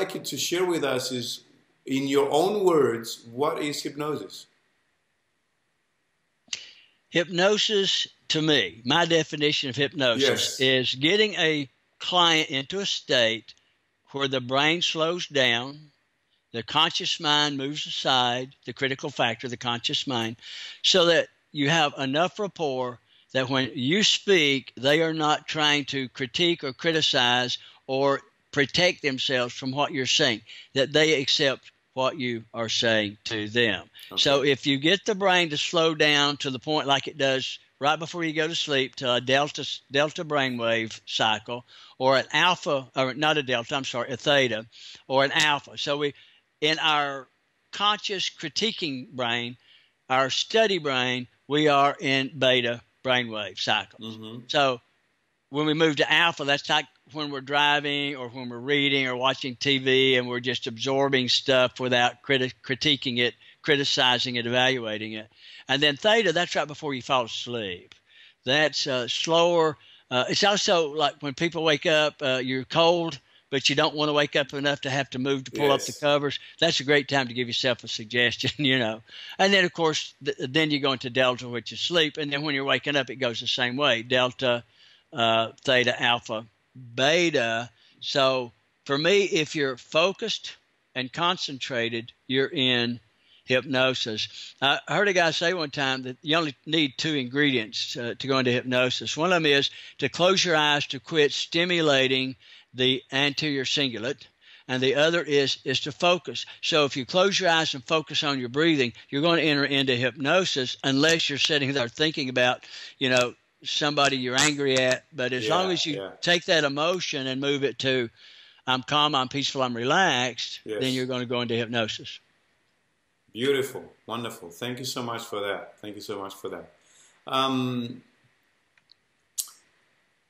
like you to share with us is, in your own words, what is hypnosis? Hypnosis, to me, my definition of hypnosis Yes. is getting a client into a state where the brain slows down, the conscious mind moves aside, the critical factor, the conscious mind, so that you have enough rapport that when you speak, they are not trying to critique or criticize or protect themselves from what you're saying, that they accept what you are saying to them. Okay. So if you get the brain to slow down to the point like it does right before you go to sleep, to a delta brainwave cycle, or an alpha, or not a delta, I'm sorry, a theta, or an alpha. So we, in our conscious critiquing brain, our study brain, we are in beta brainwave cycles. Mm-hmm. So when we move to alpha, that's like when we're driving or when we're reading or watching TV and we're just absorbing stuff without critiquing it, criticizing it, evaluating it. And then theta, that's right before you fall asleep. That's slower. It's also like when people wake up, you're cold, but you don't want to wake up enough to have to move to pull up the covers. That's a great time to give yourself a suggestion, you know. And then, of course, then you go into delta, which is sleep. And then when you're waking up, it goes the same way, delta, theta, alpha, beta. So for me, if you're focused and concentrated, you're in hypnosis. I heard a guy say one time that you only need 2 ingredients to go into hypnosis. One of them is to close your eyes to quit stimulating the anterior cingulate, and the other is to focus. So if you close your eyes and focus on your breathing, you're going to enter into hypnosis unless you're sitting there thinking about, you know, somebody you're angry at. But as long as you take that emotion and move it to, I'm calm, I'm peaceful, I'm relaxed, then you're going to go into hypnosis. Beautiful. Wonderful. Thank you so much for that. Thank you so much for that.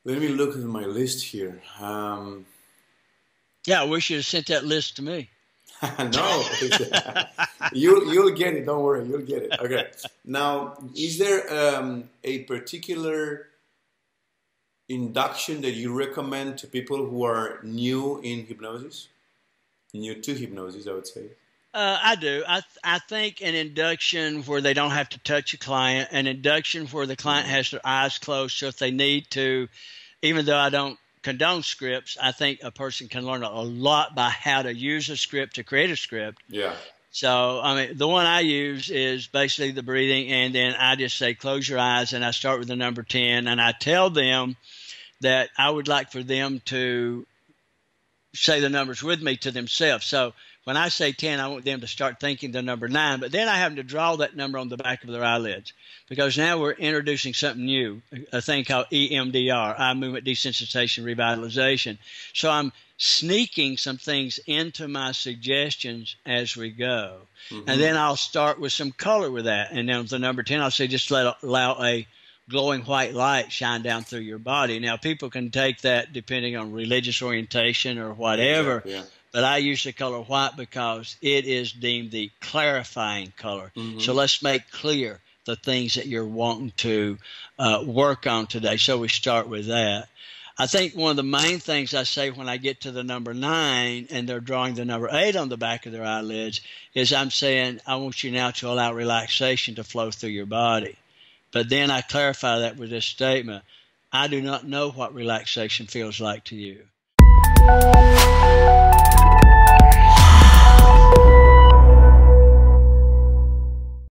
Let me look at my list here. Yeah, I wish you'd have sent that list to me. No, you'll get it. Don't worry, you'll get it. Okay. Now, is there a particular induction that you recommend to people who are new in hypnosis? New to hypnosis, I would say. I do. I think an induction where they don't have to touch a client, an induction where the client has their eyes closed, so if they need to, even though I don't condone scripts, I think a person can learn a lot by how to use a script to create a script. Yeah. So, I mean, the one I use is basically the breathing, and then I just say, close your eyes, and I start with the number 10, and I tell them that I would like for them to say the numbers with me to themselves. So when I say 10, I want them to start thinking the number 9, but then I have them to draw that number on the back of their eyelids, because now we're introducing something new, a thing called EMDR, eye movement desensitization revitalization. So I'm sneaking some things into my suggestions as we go. And then I'll start with some color with that. And then with the number 10, I'll say just allow a glowing white light shine down through your body. Now, people can take that depending on religious orientation or whatever. But I use the color white because it is deemed the clarifying color. So let's make clear the things that you're wanting to work on today. So we start with that. I think one of the main things I say when I get to the number 9 and they're drawing the number 8 on the back of their eyelids is I'm saying, I want you now to allow relaxation to flow through your body. But then I clarify that with this statement: I do not know what relaxation feels like to you.